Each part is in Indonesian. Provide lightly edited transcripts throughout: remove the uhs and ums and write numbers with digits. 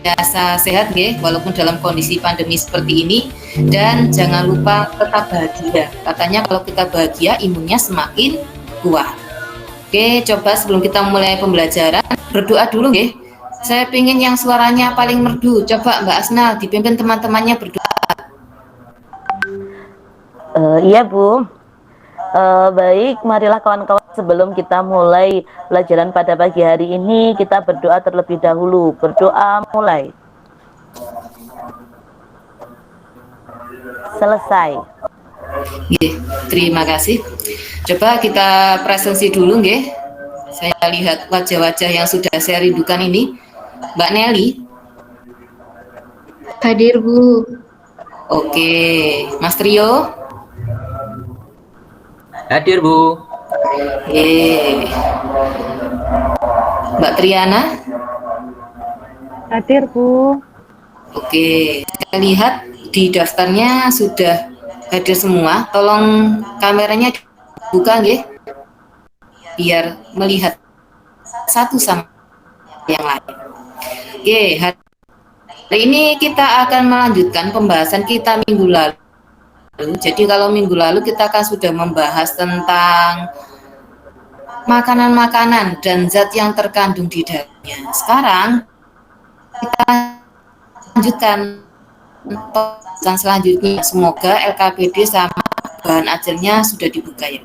biasa sehat nggih, walaupun dalam kondisi pandemi seperti ini, dan jangan lupa tetap bahagia. Katanya kalau kita bahagia imunnya semakin kuat. Oke, coba sebelum kita mulai pembelajaran berdoa dulu nggih. Saya pengen yang suaranya paling merdu. Coba Mbak Asnal dipimpin teman-temannya berdoa. Iya Bu. Baik, marilah kawan-kawan sebelum kita mulai pelajaran pada pagi hari ini, kita berdoa terlebih dahulu. Berdoa mulai. Selesai. Nggih, terima kasih. Coba kita presensi dulu nggih. Saya lihat wajah-wajah yang sudah saya rindukan ini. Mbak Nelly. Hadir Bu. Oke, Mas Trio. Hadir Bu. Mbak Triana. Hadir Bu. Oke, saya lihat di daftarnya sudah hadir semua. Tolong kameranya buka nggih, biar melihat satu sama yang lain. Oke, hari ini kita akan melanjutkan pembahasan kita minggu lalu. Jadi kalau minggu lalu kita kan sudah membahas tentang makanan-makanan dan zat yang terkandung di dalamnya. Sekarang kita lanjutkan pembahasan selanjutnya. Semoga LKPD sama bahan ajarnya sudah dibuka ya.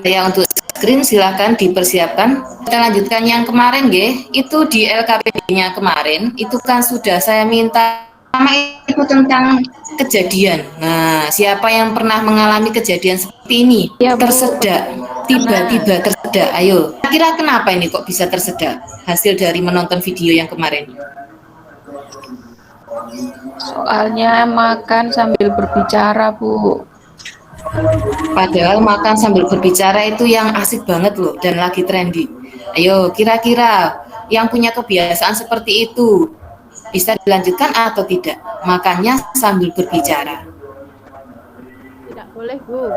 Yang untuk screen silahkan dipersiapkan. Kita lanjutkan yang kemarin nggih. Itu di LKPD-nya kemarin itu kan sudah saya minta sama itu tentang kejadian. Nah, siapa yang pernah mengalami kejadian seperti ini? Ya, Bu. Tersedak, tiba-tiba tersedak. Ayo, kira kenapa ini kok bisa tersedak? Hasil dari menonton video yang kemarin. Soalnya makan sambil berbicara, Bu. Padahal makan sambil berbicara itu yang asik banget loh dan lagi trendy. Ayo, kira-kira yang punya kebiasaan seperti itu bisa dilanjutkan atau tidak? Makannya sambil berbicara. Tidak boleh, Bu.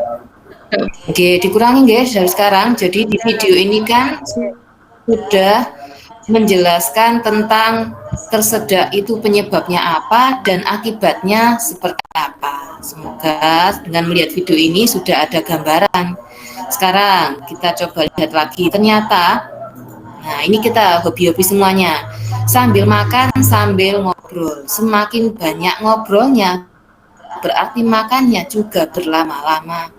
Oke, dikurangi guys dari sekarang. Jadi di video ini kan sudah menjelaskan tentang tersedak itu penyebabnya apa dan akibatnya seperti apa. Semoga dengan melihat video ini sudah ada gambaran. Sekarang kita coba lihat lagi. Ternyata, nah ini kita hobi-hobi semuanya. Sambil makan, sambil ngobrol. Semakin banyak ngobrolnya, berarti makannya juga berlama-lama.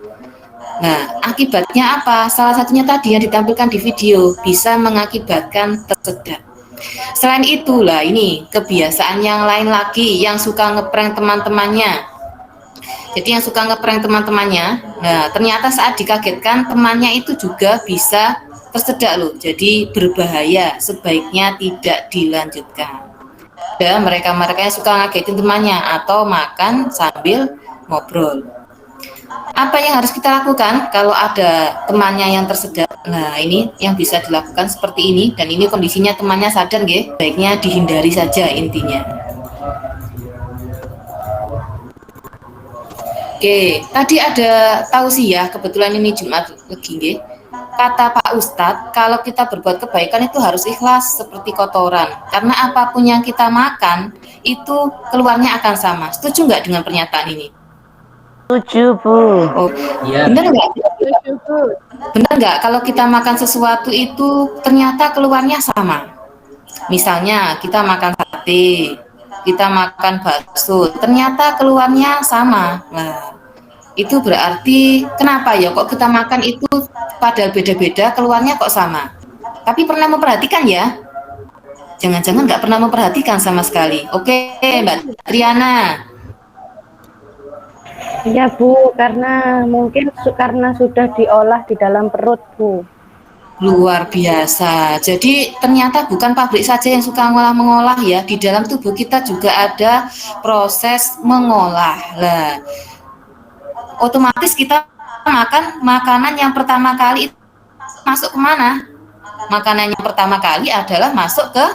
Nah, akibatnya apa? Salah satunya tadi yang ditampilkan di video bisa mengakibatkan tersedak. Selain itulah ini kebiasaan yang lain lagi yang suka ngeprank teman-temannya. Jadi yang suka ngeprank teman-temannya, nah ternyata saat dikagetkan temannya itu juga bisa tersedak loh. Jadi berbahaya, sebaiknya tidak dilanjutkan. Dan mereka-mereka yang suka ngagetin temannya atau makan sambil ngobrol. Apa yang harus kita lakukan kalau ada temannya yang tersedak? Nah, ini yang bisa dilakukan seperti ini, dan ini kondisinya temannya sadar nggih, baiknya dihindari saja intinya. Oke, tadi ada tausiah, kebetulan ini Jumat lagi nggih. Kata Pak Ustadz, kalau kita berbuat kebaikan itu harus ikhlas seperti kotoran, karena apapun yang kita makan itu keluarnya akan sama. Setuju nggak dengan pernyataan ini? Setuju Bu. Oh, Ya. benar nggak? Setuju, Bu. Benar nggak kalau kita makan sesuatu itu ternyata keluarnya sama? Misalnya kita makan sate, kita makan bakso, ternyata keluarnya sama. Nah, itu berarti kenapa ya kok kita makan itu padahal beda-beda keluarnya kok sama? Tapi pernah memperhatikan ya? Jangan-jangan nggak pernah memperhatikan sama sekali. Oke, Mbak Triana. Iya Bu, karena mungkin karena sudah diolah di dalam perut Bu. Luar biasa. Jadi ternyata bukan pabrik saja yang suka mengolah ya. Di dalam tubuh kita juga ada proses mengolah. Lah, otomatis kita makan makanan yang pertama kali masuk kemana? Makanan yang pertama kali adalah masuk ke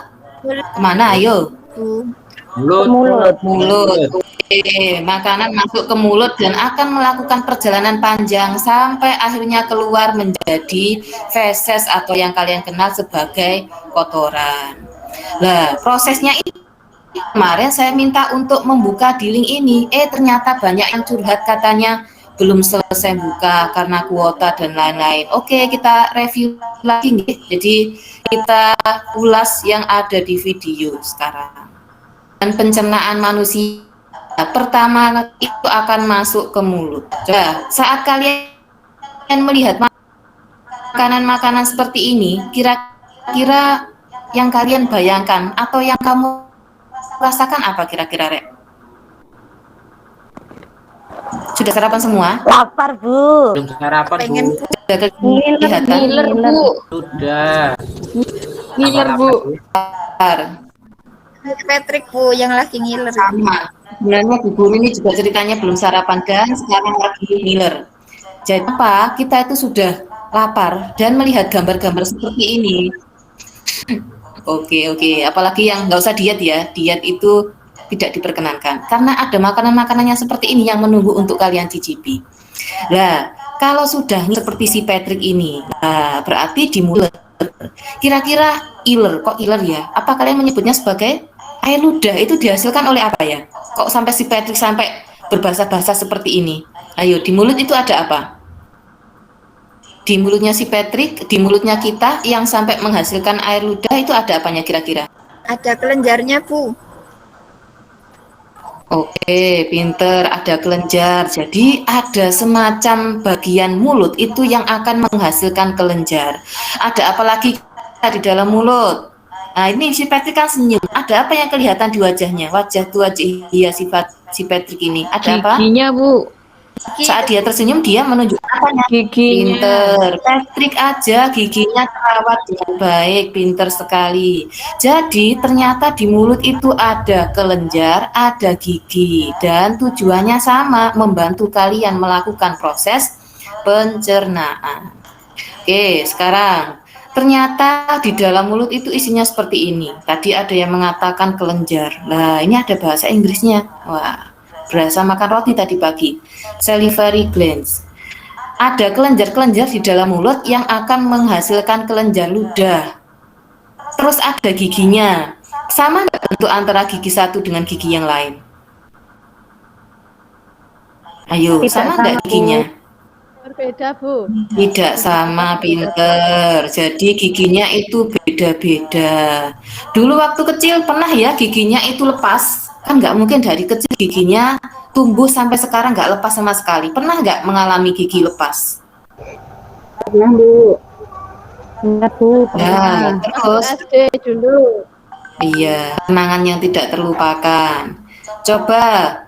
kemana? Ayo. Mulut. Mulut. Oke, makanan masuk ke mulut dan akan melakukan perjalanan panjang sampai akhirnya keluar menjadi feses atau yang kalian kenal sebagai kotoran. Nah, prosesnya kemarin saya minta untuk membuka di link ini, ternyata banyak yang curhat katanya belum selesai buka karena kuota dan lain-lain. Oke, kita review lagi nih. Jadi kita ulas yang ada di video sekarang. Dan pencernaan manusia pertama itu akan masuk ke mulut. Nah, saat kalian melihat makanan-makanan seperti ini, kira-kira yang kalian bayangkan atau yang kamu rasakan apa kira-kira, Rek? Sudah sarapan semua? Lapar, Bu. Belum sarapan, Bu. Pengen Sudah kelihatan? ngiler, Bu. Sudah. Ngiler, Bu. Lapar. Patrick, Bu, yang lagi ngiler. Sama. Sebenarnya Bu Guru ini juga ceritanya belum sarapan dan sekarang lagi ngiler. Jadi apa? Kita itu sudah lapar dan melihat gambar-gambar seperti ini. Oke, apalagi yang nggak usah diet ya, diet itu tidak diperkenankan karena ada makanan-makanan yang seperti ini yang menunggu untuk kalian cicipi. Nah, kalau sudah seperti si Patrick ini, nah, berarti di mulut. Kira-kira iler, kok iler ya? Apa kalian menyebutnya sebagai air ludah? Itu dihasilkan oleh apa ya? Kok sampai si Patrick sampai berbahasa-bahasa seperti ini? Ayo, di mulut itu ada apa? Di mulutnya si Patrick, di mulutnya kita yang sampai menghasilkan air ludah itu ada apanya kira-kira? Ada kelenjarnya, Bu. Oke, pinter, ada kelenjar. Jadi ada semacam bagian mulut itu yang akan menghasilkan kelenjar. Ada apa lagi di dalam mulut? Nah, ini si Patrick kan senyum. Ada apa yang kelihatan di wajahnya? Wajah tua dia si Patrick ini. Ada apa? Giginya, Bu. Saat dia tersenyum, dia menunjukkan apanya? Giginya. Pinter. Patrick aja giginya terawat dengan baik, pinter sekali. Jadi ternyata di mulut itu ada kelenjar, ada gigi, dan tujuannya sama, membantu kalian melakukan proses pencernaan. Oke, sekarang ternyata di dalam mulut itu isinya seperti ini. Tadi ada yang mengatakan kelenjar. Nah, ini ada bahasa Inggrisnya. Wah, berasa makan roti tadi pagi. Salivary glands. Ada kelenjar-kelenjar di dalam mulut yang akan menghasilkan kelenjar ludah. Terus ada giginya. Sama nggak bentuk antara gigi satu dengan gigi yang lain? Ayo, Tidak sama nggak sama, giginya? Berbeda, Bu. Tidak sama, pinter. Jadi giginya itu beda-beda. Dulu waktu kecil pernah ya giginya itu lepas? Kan nggak mungkin dari kecil giginya tumbuh sampai sekarang nggak lepas sama sekali. Pernah nggak mengalami gigi lepas? Pernah, Bu. Ingat, Bu. Ya, terus SD dulu. iya, kenangan yang tidak terlupakan. Coba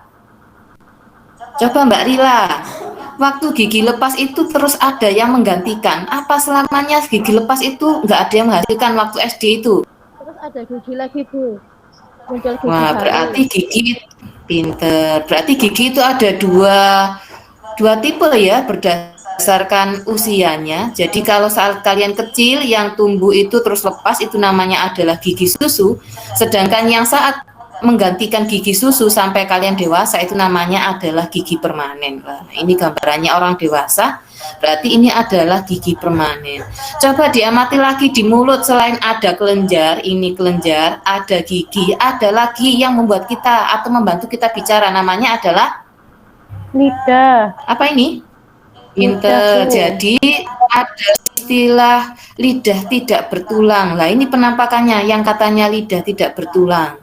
Mbak Rila, waktu gigi lepas itu terus ada yang menggantikan. Apa selamanya gigi lepas itu nggak ada yang menghasilkan waktu SD itu? Terus ada gigi lagi, Bu. Muncul gigi Wah, baru. berarti gigi pinter. Berarti gigi itu ada dua tipe ya berdasarkan usianya. Jadi kalau saat kalian kecil yang tumbuh itu terus lepas itu namanya adalah gigi susu. Sedangkan yang saat menggantikan gigi susu sampai kalian dewasa itu namanya adalah gigi permanen. Nah, ini gambarannya orang dewasa. Berarti ini adalah gigi permanen. Coba diamati lagi di mulut, selain ada kelenjar, ini kelenjar, ada gigi, ada lagi yang membuat kita atau membantu kita bicara, namanya adalah Lidah. apa ini? Pinter. Jadi ada istilah lidah tidak bertulang. Lah ini penampakannya yang katanya lidah tidak bertulang.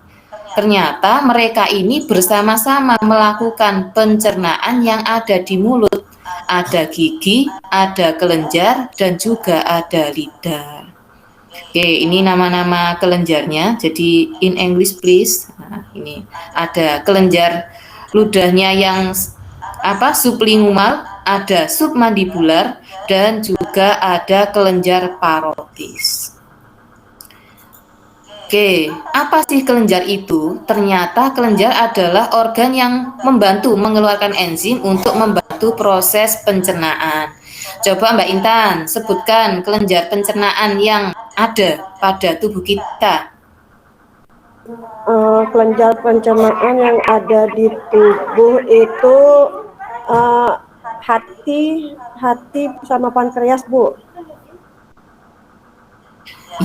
Ternyata mereka ini bersama-sama melakukan pencernaan yang ada di mulut. Ada gigi, ada kelenjar, dan juga ada lidah. Oke, ini nama-nama kelenjarnya. Jadi in English please. Nah, ini ada kelenjar ludahnya yang sublingual, ada submandibular, dan juga ada kelenjar parotis. Oke, apa sih kelenjar itu? Ternyata kelenjar adalah organ yang membantu mengeluarkan enzim untuk membantu proses pencernaan. Coba Mbak Intan, sebutkan kelenjar pencernaan yang ada pada tubuh kita. Kelenjar pencernaan yang ada di tubuh itu hati sama pankreas, Bu.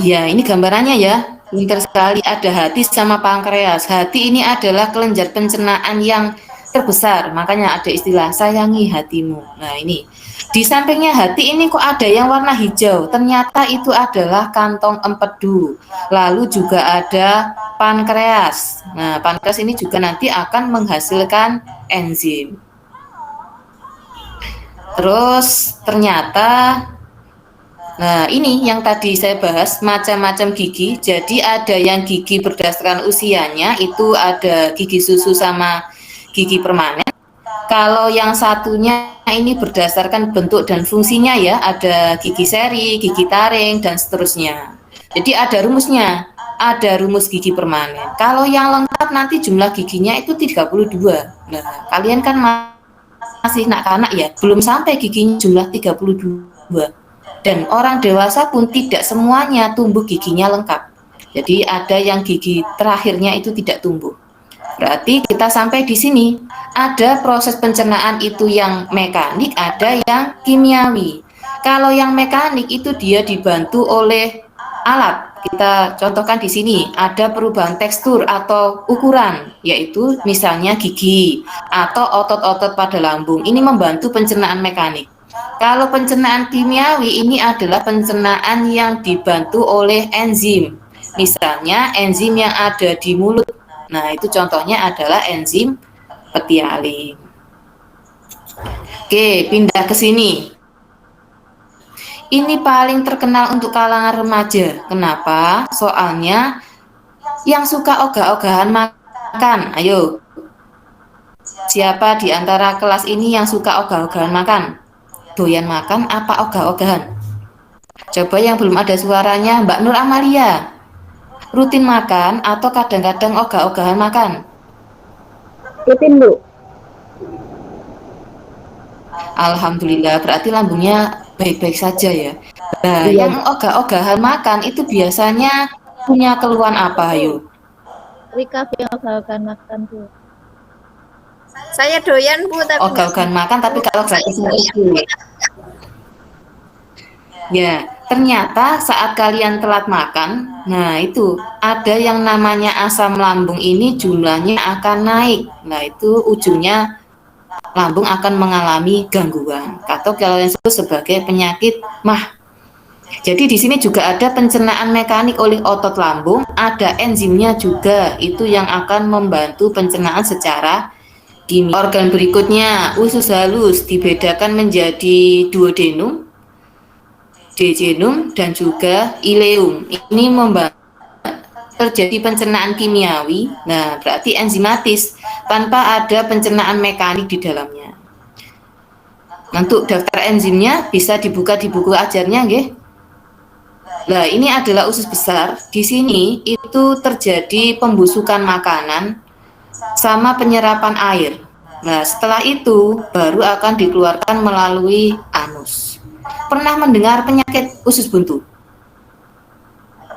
Iya, ini gambarannya ya. Pintar sekali, ada hati sama pankreas. Hati ini adalah kelenjar pencernaan yang terbesar, makanya ada istilah sayangi hatimu. Nah, ini di sampingnya hati ini kok ada yang warna hijau. Ternyata itu adalah kantong empedu. Lalu juga ada pankreas. Nah, pankreas ini juga nanti akan menghasilkan enzim. Terus ternyata, nah ini yang tadi saya bahas, macam-macam gigi. Jadi ada yang gigi berdasarkan usianya, itu ada gigi susu sama gigi permanen. Kalau yang satunya ini berdasarkan bentuk dan fungsinya ya, ada gigi seri, gigi taring, dan seterusnya. Jadi ada rumusnya, ada rumus gigi permanen. Kalau yang lengkap nanti jumlah giginya itu 32. Nah, kalian kan masih anak-anak ya, belum sampai giginya jumlah 32. Dan orang dewasa pun tidak semuanya tumbuh giginya lengkap. Jadi ada yang gigi terakhirnya itu tidak tumbuh. Berarti kita sampai di sini. Ada proses pencernaan itu yang mekanik, ada yang kimiawi. Kalau yang mekanik itu dia dibantu oleh alat. Kita contohkan di sini, ada perubahan tekstur atau ukuran, yaitu misalnya gigi atau otot-otot pada lambung. Ini membantu pencernaan mekanik. Kalau pencernaan kimiawi ini adalah pencernaan yang dibantu oleh enzim. Misalnya enzim yang ada di mulut. Nah, itu contohnya adalah enzim petialin. Oke, pindah ke sini. Ini paling terkenal untuk kalangan remaja. Kenapa? Soalnya yang suka ogah-ogahan makan. Ayo. Siapa di antara kelas ini yang suka ogah-ogahan makan? Doyan makan apa ogah-ogahan? Coba yang belum ada suaranya, Mbak Nur Amalia. Rutin makan atau kadang-kadang ogah-ogahan makan? Rutin, Bu. Alhamdulillah, berarti lambungnya baik-baik saja ya. Nah, Iya. yang ogah-ogahan makan itu biasanya punya keluhan apa, ayo? Rika yang ogah-ogahan makan Bu. Saya doyan Bu, tapi Ogah-ogahan makan, tapi kalau gratisnya itu. Ya, ternyata saat kalian telat makan, nah itu ada yang namanya asam lambung ini jumlahnya akan naik. Nah, itu ujungnya lambung akan mengalami gangguan atau kalau yang disebut sebagai penyakit MAH. Jadi di sini juga ada pencernaan mekanik oleh otot lambung, ada enzimnya juga, itu yang akan membantu pencernaan secara kimia. Organ berikutnya, usus halus dibedakan menjadi duodenum, jejunum, dan juga ileum. Ini membantu terjadi pencernaan kimiawi. Nah, berarti enzimatis tanpa ada pencernaan mekanik di dalamnya. Untuk daftar enzimnya bisa dibuka di buku ajarnya, nggih. Nah, ini adalah usus besar. Di sini itu terjadi pembusukan makanan sama penyerapan air. Nah, setelah itu baru akan dikeluarkan melalui anus. Pernah mendengar penyakit usus buntu?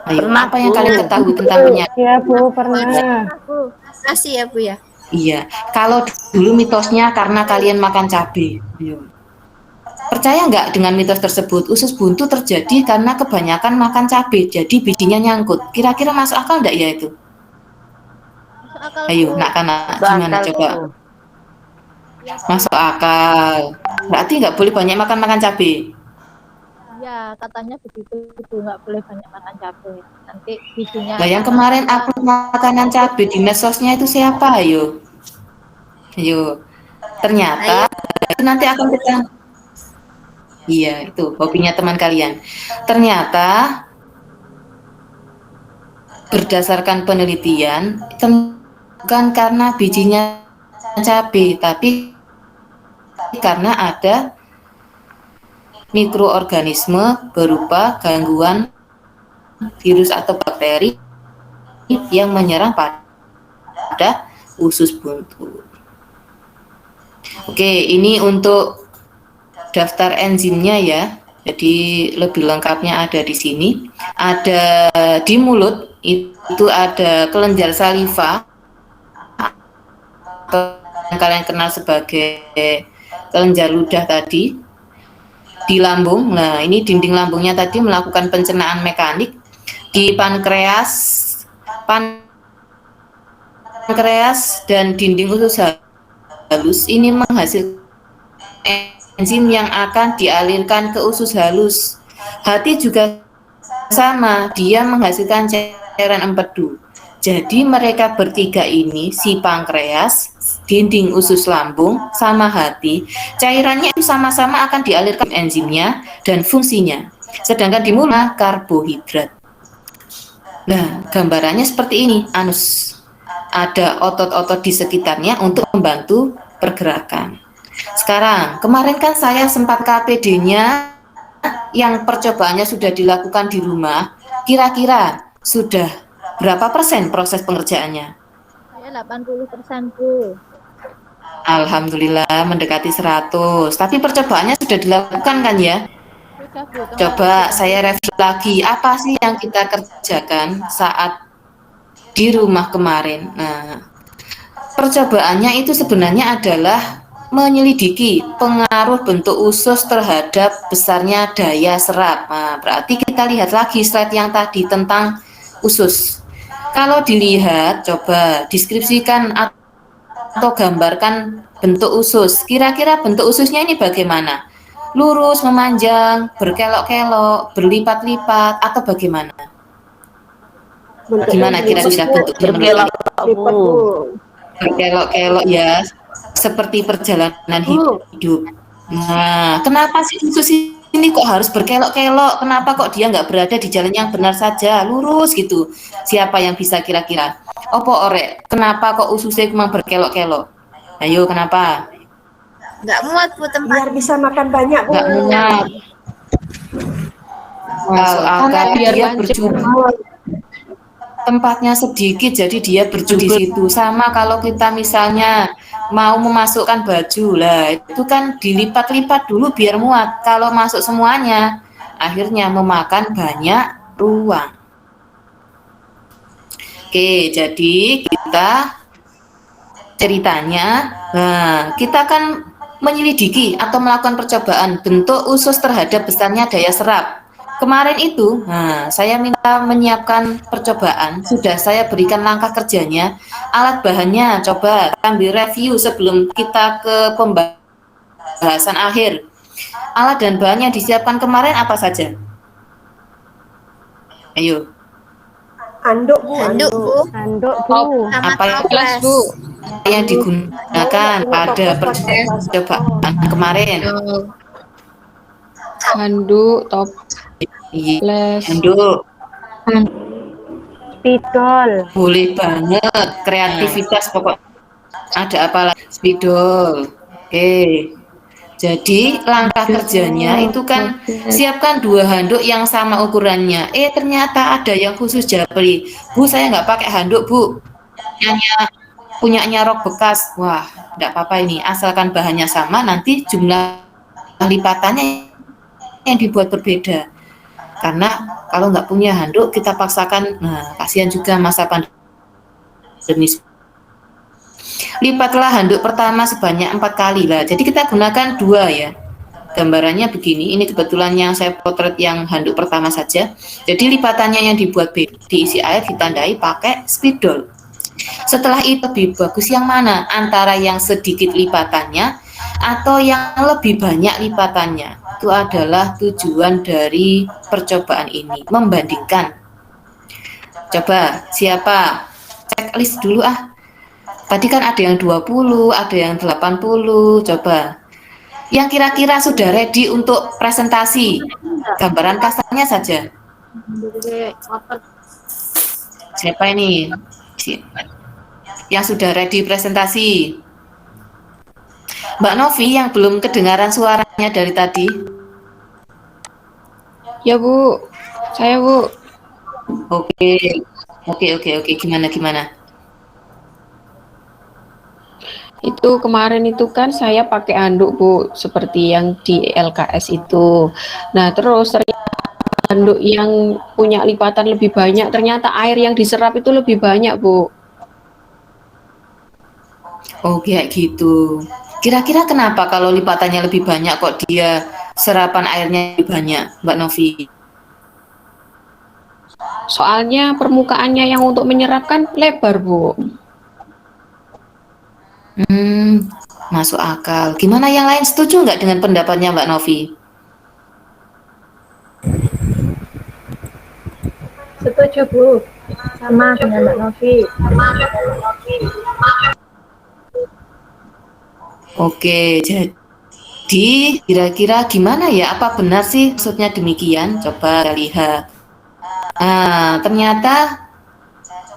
Ayo, Pernah, apa yang Bu. kalian ketahui tentang penyakit? Iya, Bu, pernah. Bu, kasih ya Bu ya. Iya, kalau dulu mitosnya karena kalian makan cabai. Iya. Percaya nggak dengan mitos tersebut? Usus buntu terjadi karena kebanyakan makan cabai, jadi bijinya nyangkut. Kira-kira masuk akal nggak ya itu? masuk akal Ayo, Bu. nak gimana Bakal, coba? Bu. Masuk akal. Berarti nggak boleh banyak makan cabai. Ya, katanya begitu Bu, nggak boleh banyak makan cabai. Nanti bijinya. Nah, yang kemarin upload makanan cabai di medsosnya itu siapa? Ayo. Ayo. Ternyata itu nanti akan kita. Iya, itu hobinya teman kalian. Ternyata berdasarkan penelitian bukan karena bijinya cabai, tapi karena ada mikroorganisme berupa gangguan virus atau bakteri yang menyerang pada usus buntu. Oke, ini untuk daftar enzimnya ya. Jadi lebih lengkapnya ada di sini. Ada di mulut itu ada kelenjar saliva atau yang kalian kenal sebagai kelenjar ludah tadi. Di lambung, nah ini dinding lambungnya tadi melakukan pencernaan mekanik. Di pankreas dan dinding usus halus ini menghasilkan enzim yang akan dialirkan ke usus halus. Hati juga sama, dia menghasilkan cairan empedu. Jadi mereka bertiga ini, si pankreas, dinding usus lambung, sama hati, cairannya itu sama-sama akan dialirkan enzimnya dan fungsinya. Sedangkan di mulut karbohidrat. Nah, gambarannya seperti ini, anus. Ada otot-otot di sekitarnya untuk membantu pergerakan. Sekarang, kemarin kan saya sempat KPD-nya yang percobaannya sudah dilakukan di rumah, kira-kira sudah berapa persen proses pengerjaannya? Saya 80% Bu. Alhamdulillah mendekati 100. Tapi percobaannya sudah dilakukan kan ya? Sudah Bu. Coba saya review lagi, apa sih yang kita kerjakan saat di rumah kemarin? Nah, percobaannya itu sebenarnya adalah menyelidiki pengaruh bentuk usus terhadap besarnya daya serap. Nah, berarti kita lihat lagi slide yang tadi tentang usus. Kalau dilihat, coba deskripsikan atau gambarkan bentuk usus. Kira-kira bentuk ususnya ini bagaimana? Lurus, memanjang, berkelok-kelok, berlipat-lipat, atau bagaimana? Gimana kira-kira bentuknya menurut kalian? Bu. Berkelok-kelok ya, seperti perjalanan hidup. Nah, kenapa sih usus ini kok harus berkelok-kelok? Kenapa kok dia nggak berada di jalan yang benar saja, lurus gitu? Siapa yang bisa kira-kira? Opo orek, kenapa kok ususnya memang berkelok-kelok? Ayo, kenapa? Nggak muat Bu tempat. Biar bisa makan banyak Bu. Nggak muat. Kalau akan dia berjumpa tempatnya sedikit, jadi dia berjumpa di situ. Sama kalau kita misalnya mau memasukkan baju, lah itu kan dilipat-lipat dulu biar muat. Kalau masuk semuanya, akhirnya memakan banyak ruang. Oke, jadi kita ceritanya, nah kita kan menyelidiki atau melakukan percobaan bentuk usus terhadap besarnya daya serap. Kemarin itu, nah, saya minta menyiapkan percobaan, sudah saya berikan langkah kerjanya, alat bahannya, coba ambil review sebelum kita ke pembahasan akhir. Alat dan bahan yang disiapkan kemarin apa saja? Ayo. Anduk Bu. Handuk Bu. Anduk Bu. Sama Apa toples. yang digunakan pada percobaan kemarin? Handuk, toples, Handuk. Spidol. Boleh banget, kreativitas pokok. Ada apa lagi? Spidol. Oke. Jadi langkah kerjanya itu kan siapkan 2 handuk yang sama ukurannya. Ternyata ada yang khusus japri. Bu, saya nggak pakai handuk, Bu. Punyanya rok bekas. Wah, nggak apa-apa ini. Asalkan bahannya sama, nanti jumlah lipatannya yang dibuat berbeda. Karena kalau nggak punya handuk, kita paksakan. Nah, kasihan juga masa pandemi. Lipatlah handuk pertama sebanyak 4 kali lah. Jadi kita gunakan 2 ya. Gambarannya begini. Ini kebetulan yang saya potret yang handuk pertama saja. Jadi lipatannya yang dibuat diisi air ditandai pakai spidol. Setelah itu lebih bagus yang mana? Antara yang sedikit lipatannya atau yang lebih banyak lipatannya. Itu adalah tujuan dari percobaan ini. Membandingkan. Coba siapa? Checklist dulu ah. Tadi kan ada yang 20, ada yang 80, coba. Yang kira-kira sudah ready untuk presentasi. Gambaran kasarnya saja. Siapa ini? Yang sudah ready presentasi? Mbak Novi yang belum kedengaran suaranya dari tadi. Ya Bu, saya Bu. Oke. Gimana? Itu kemarin itu kan saya pakai handuk Bu, seperti yang di LKS itu. Nah terus ternyata handuk yang punya lipatan lebih banyak, ternyata air yang diserap itu lebih banyak Bu. Oh, kayak gitu. Kira-kira kenapa kalau lipatannya lebih banyak kok dia serapan airnya lebih banyak, Mbak Novi? Soalnya permukaannya yang untuk menyerap kan lebar, Bu. Masuk akal. Gimana yang lain, setuju nggak dengan pendapatnya Mbak Novi? Setuju, Bu. Sama dengan Mbak Novi. Oke, jadi kira-kira gimana ya? Apa benar sih maksudnya demikian? Coba kita lihat. Nah, ternyata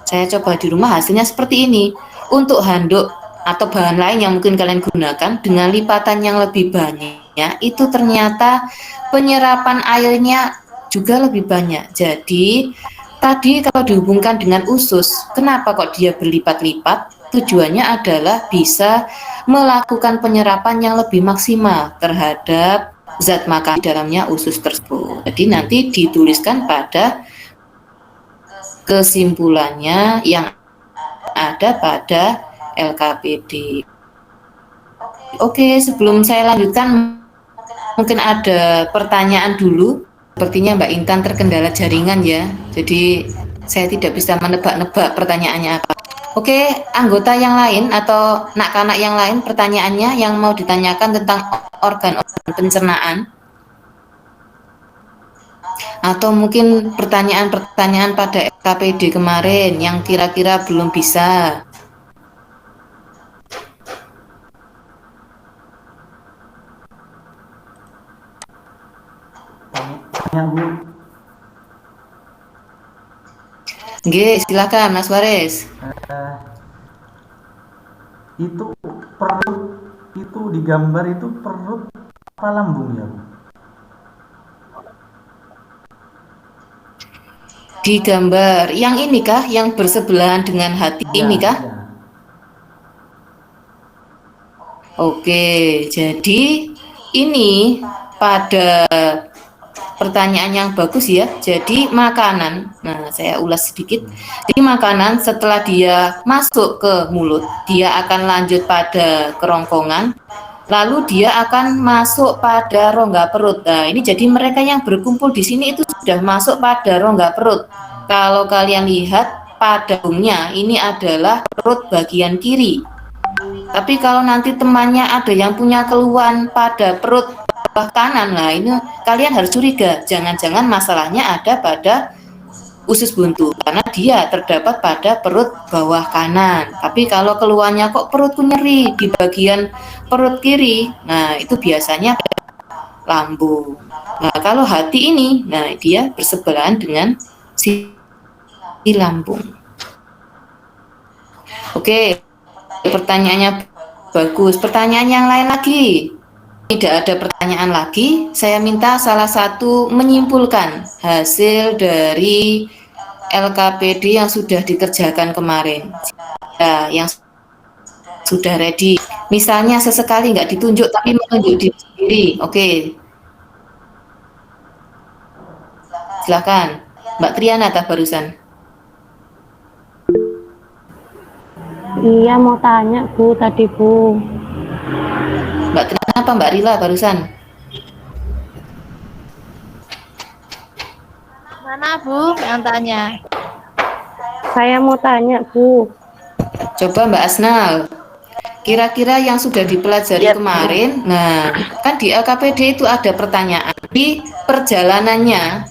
saya coba di rumah hasilnya seperti ini. Untuk handuk atau bahan lain yang mungkin kalian gunakan dengan lipatan yang lebih banyak, itu ternyata penyerapan airnya juga lebih banyak. Jadi tadi kalau dihubungkan dengan usus, kenapa kok dia berlipat-lipat? Tujuannya adalah bisa melakukan penyerapan yang lebih maksimal terhadap zat makan di dalamnya usus tersebut. Jadi nanti dituliskan pada kesimpulannya yang ada pada LKPD. Oke, sebelum saya lanjutkan, mungkin ada pertanyaan dulu. Sepertinya Mbak Intan terkendala jaringan ya, jadi saya tidak bisa menebak-nebak pertanyaannya apa. Oke, anggota yang lain atau anak-anak yang lain pertanyaannya yang mau ditanyakan tentang organ-organ pencernaan? Atau mungkin pertanyaan-pertanyaan pada LKPD kemarin yang kira-kira belum bisa. Oke, silakan Mas Waris. Itu perut itu digambar itu perut apa lambung ya, Bu? Digambar yang ini kah, yang bersebelahan dengan hati ini kah? Ya. Oke, jadi ini pada pertanyaan yang bagus ya. Jadi makanan, nah saya ulas sedikit. Jadi makanan setelah dia masuk ke mulut, dia akan lanjut pada kerongkongan, lalu dia akan masuk pada rongga perut. Nah ini jadi mereka yang berkumpul di sini itu sudah masuk pada rongga perut. Kalau kalian lihat padahumnya ini adalah perut bagian kiri. Tapi kalau nanti temannya ada yang punya keluhan pada perut bawah kanan, lah ini kalian harus curiga, jangan-jangan masalahnya ada pada usus buntu karena dia terdapat pada perut bawah kanan. Tapi kalau keluhannya kok perutku nyeri di bagian perut kiri, nah itu biasanya lambung. Nah kalau hati ini, nah dia bersebelahan dengan si lambung. Oke, pertanyaannya bagus. Pertanyaan yang lain lagi. Tidak ada pertanyaan lagi. Saya minta salah satu menyimpulkan hasil dari LKPD yang sudah dikerjakan kemarin. Ya, yang sudah ready. Misalnya sesekali nggak ditunjuk tapi menunjuk diri sendiri. Oke. Silakan. Mbak Triana tak barusan. Iya, mau tanya Bu tadi Bu. Mbak Triana apa Mbak Rila barusan? Mana Bu yang tanya? Saya mau tanya Bu. Coba Mbak Asnal. Kira-kira yang sudah dipelajari kemarin, nah kan di LKPD itu ada pertanyaan. Di perjalanannya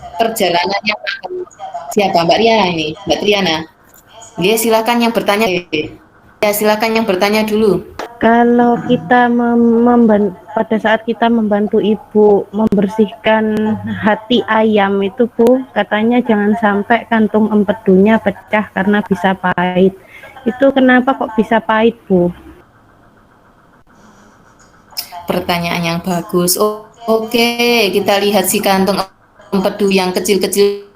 siapa Mbak Riana ini? Mbak Triana. Ya, silakan yang bertanya. Ya, silakan yang bertanya dulu. Kalau kita pada saat kita membantu ibu membersihkan hati ayam itu Bu, katanya jangan sampai kantung empedunya pecah karena bisa pahit. Itu kenapa kok bisa pahit Bu? Pertanyaan yang bagus. Oke, kita lihat si kantung empedu yang kecil-kecil.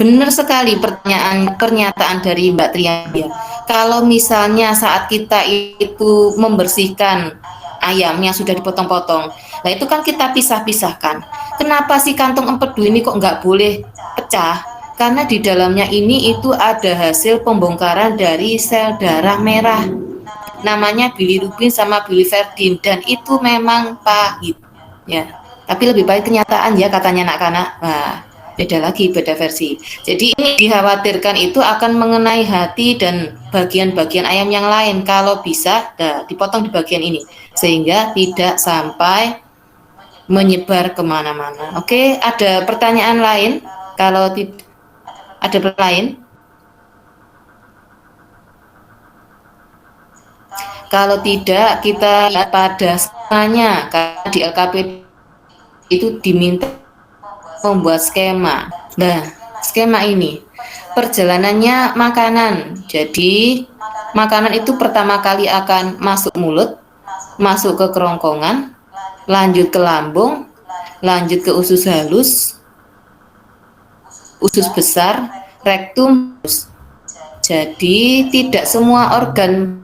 Benar sekali pernyataan dari Mbak Triana. Kalau misalnya saat kita itu membersihkan ayam yang sudah dipotong-potong, nah itu kan kita pisah-pisahkan. Kenapa si kantung empedu ini kok nggak boleh pecah? Karena di dalamnya ini itu ada hasil pembongkaran dari sel darah merah. Namanya bilirubin sama biliverdin dan itu memang pahit ya, tapi lebih baik kenyataan ya katanya anak-anak. Nah, Beda lagi, beda versi. Jadi ini dikhawatirkan itu akan mengenai hati dan bagian-bagian ayam yang lain. Kalau bisa, dipotong di bagian ini sehingga tidak sampai menyebar kemana-mana. Oke, ada pertanyaan lain? Kalau ada pertanyaan lain? Kalau tidak, kita lihat pada skemanya. Karena di LKPD itu diminta membuat skema. Nah, skema ini perjalanannya makanan. Jadi, makanan itu pertama kali akan masuk mulut, masuk ke kerongkongan, lanjut ke lambung, lanjut ke usus halus, usus besar, rektum. Jadi, tidak semua organ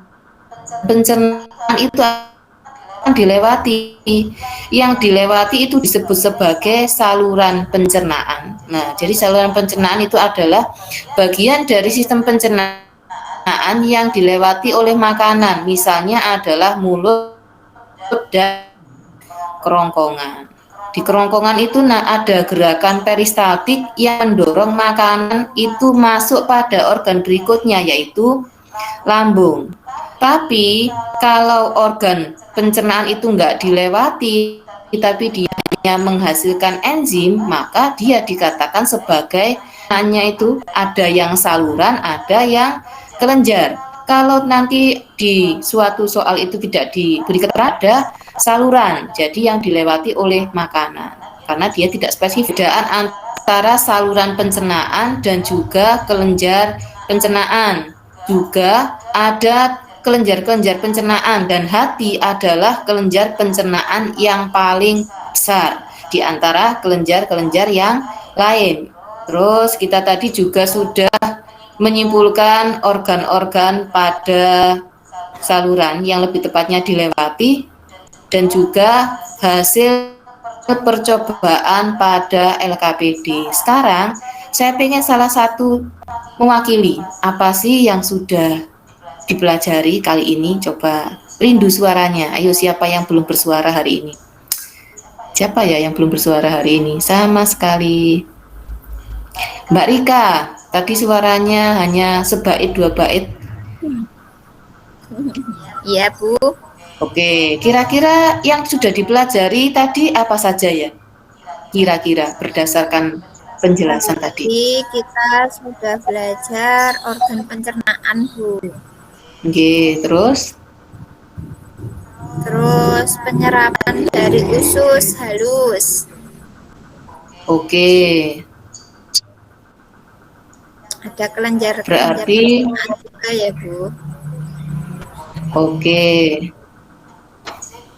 pencernaan itu akan dilewati. Yang dilewati itu disebut sebagai saluran pencernaan. Nah, jadi saluran pencernaan itu adalah bagian dari sistem pencernaan yang dilewati oleh makanan. Misalnya adalah mulut dan kerongkongan. Di kerongkongan itu ada gerakan peristaltik yang mendorong makanan itu masuk pada organ berikutnya, yaitu lambung. Tapi kalau organ pencernaan itu enggak dilewati, tapi dia hanya menghasilkan enzim, maka dia dikatakan sebagai hanya itu ada yang saluran, ada yang kelenjar. Kalau nanti di suatu soal itu tidak diberi keterangan saluran, jadi yang dilewati oleh makanan, karena dia tidak spesifik. Perbedaan antara saluran pencernaan dan juga kelenjar pencernaan. Juga ada kelenjar-kelenjar pencernaan, dan hati adalah kelenjar pencernaan yang paling besar di antara kelenjar-kelenjar yang lain. Terus kita tadi juga sudah menyimpulkan organ-organ pada saluran yang lebih tepatnya dilewati, dan juga hasil percobaan pada LKPD. Sekarang saya pengen salah satu mewakili apa sih yang sudah dipelajari kali ini. Coba rindu suaranya. Ayo, siapa yang belum bersuara hari ini? Siapa ya yang belum bersuara hari ini? Sama sekali. Mbak Rika, tadi suaranya hanya sebait 2 bait. Iya, Bu. Oke, kira-kira yang sudah dipelajari tadi apa saja ya? Kira-kira berdasarkan penjelasan tadi. Jadi kita sudah belajar organ pencernaan, Bu. Oke, terus Penyerapan dari usus halus. oke. Ada kelenjar Berarti pencernaan juga ya, Bu. oke.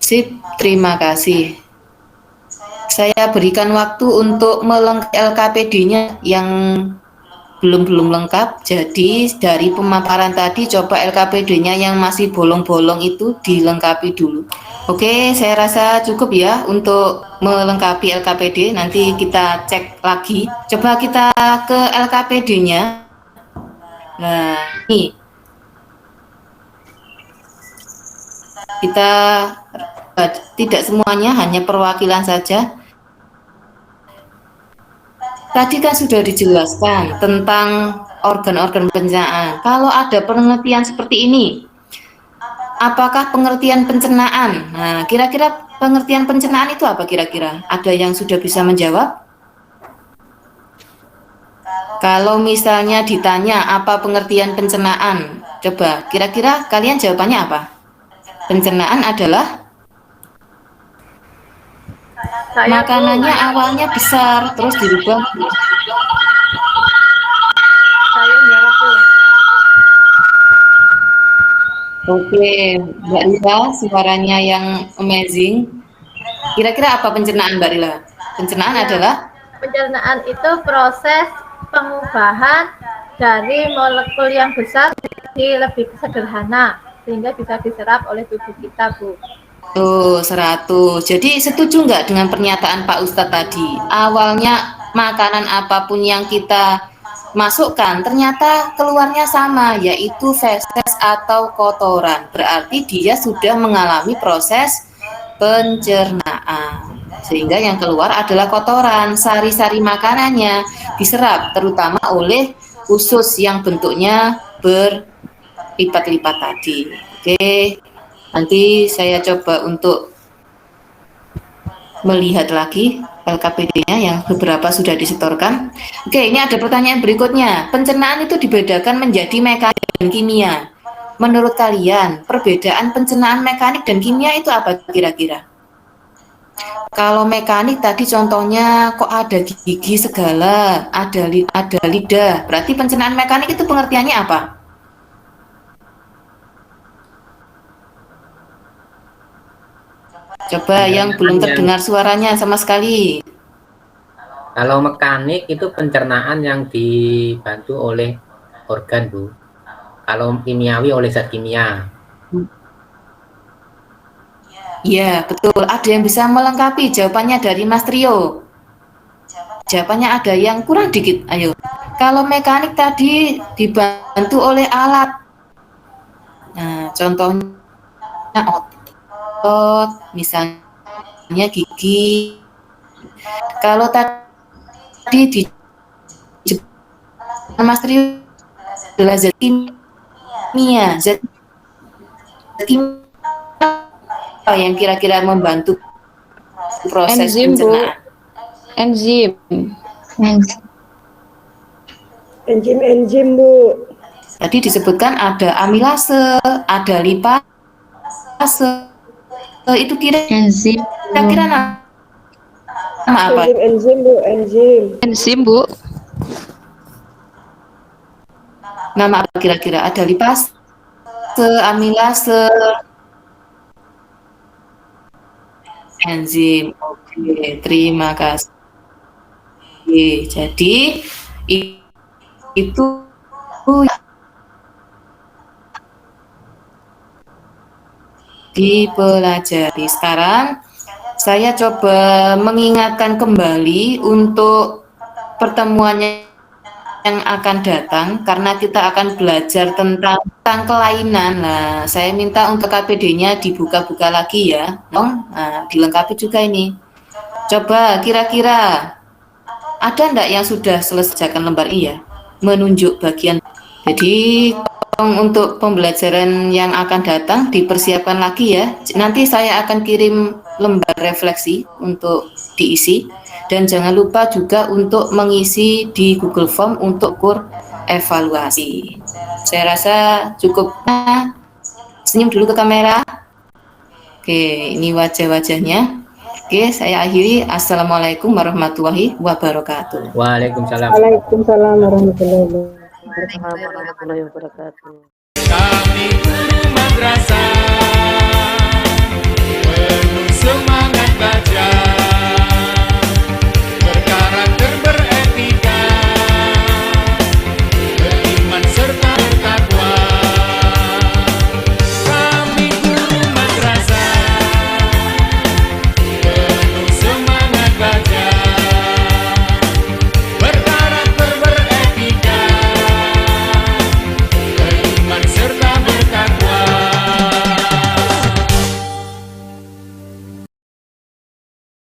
Sip, terima kasih. Saya berikan waktu untuk melengkapi LKPD-nya yang belum lengkap. Jadi dari pemaparan tadi coba LKPD-nya yang masih bolong-bolong itu dilengkapi dulu. Oke, saya rasa cukup ya untuk melengkapi LKPD. Nanti kita cek lagi. Coba kita ke LKPD-nya. Nah, ini kita tidak semuanya, hanya perwakilan saja. Tadi kan sudah dijelaskan tentang organ-organ pencernaan. Kalau ada pengertian seperti ini, apakah pengertian pencernaan? Nah, kira-kira pengertian pencernaan itu apa kira-kira? Ada yang sudah bisa menjawab? Kalau misalnya ditanya apa pengertian pencernaan, coba kira-kira kalian jawabannya apa? Pencernaan adalah makanannya awalnya besar, terus dirubah. Saya jawab, Bu. Oke, Mbak Rila, suaranya yang amazing. Kira-kira apa pencernaan, Mbak Rila? Pencernaan adalah Pencernaan itu proses pengubahan dari molekul yang besar menjadi lebih sederhana sehingga bisa diserap oleh tubuh kita, Bu. tuh 100. Jadi setuju nggak dengan pernyataan Pak Ustadz tadi? Awalnya makanan apapun yang kita masukkan ternyata keluarnya sama, yaitu feses atau kotoran. Berarti dia sudah mengalami proses pencernaan. sehingga yang keluar adalah kotoran. Sari-sari makanannya diserap terutama oleh usus yang bentuknya berlipat-lipat tadi. Oke, nanti saya coba untuk melihat lagi LKPD-nya yang beberapa sudah disetorkan. Oke, ini ada pertanyaan berikutnya. Pencernaan itu dibedakan menjadi mekanik dan kimia. Menurut kalian, perbedaan pencernaan mekanik dan kimia itu apa kira-kira? Kalau mekanik tadi contohnya kok ada gigi segala, ada lidah. Berarti pencernaan mekanik itu pengertiannya apa? Coba yang belum terdengar suaranya sama sekali. Kalau mekanik itu pencernaan yang dibantu oleh organ, Bu. Kalau kimiawi oleh zat kimia. Ya, betul. Ada yang bisa melengkapi jawabannya dari Mas Trio? Jawabannya ada yang kurang dikit. Ayo. Kalau mekanik tadi dibantu oleh alat. Nah, contohnya otot, misalnya gigi. Kalau tadi di Mas Trio adalah zat kimia. Zat kimia yang kira-kira membantu proses Enzim, Bu. pencernaan. Enzim. Enzim, Bu. Tadi disebutkan ada amilase, ada lipase. Itu kira-kira nama apa? Enzim, Bu, enzim. Enzim, Bu. Nama apa kira-kira? Ada lipase, amilase, enzim. Oke, terima kasih. Jadi itu dipelajari. Sekarang saya coba mengingatkan kembali untuk pertemuannya yang akan datang karena kita akan belajar tentang kelainan. Nah, saya minta untuk KPD-nya dibuka-buka lagi ya. Nah, dilengkapi juga ini. Coba kira-kira ada enggak yang sudah selesaikan lembar I ya? Menunjuk bagian. Jadi untuk pembelajaran yang akan datang dipersiapkan lagi ya. Nanti saya akan kirim lembar refleksi untuk diisi dan jangan lupa juga untuk mengisi di Google Form untuk kur evaluasi. Saya rasa cukup. Senyum dulu ke kamera. Oke, ini wajah-wajahnya. Oke, saya akhiri. Assalamualaikum warahmatullahi wabarakatuh. Waalaikumsalam. Waalaikumsalam warahmatullahi wabarakatuh. Kami guru madrasah penuh semangat belajar.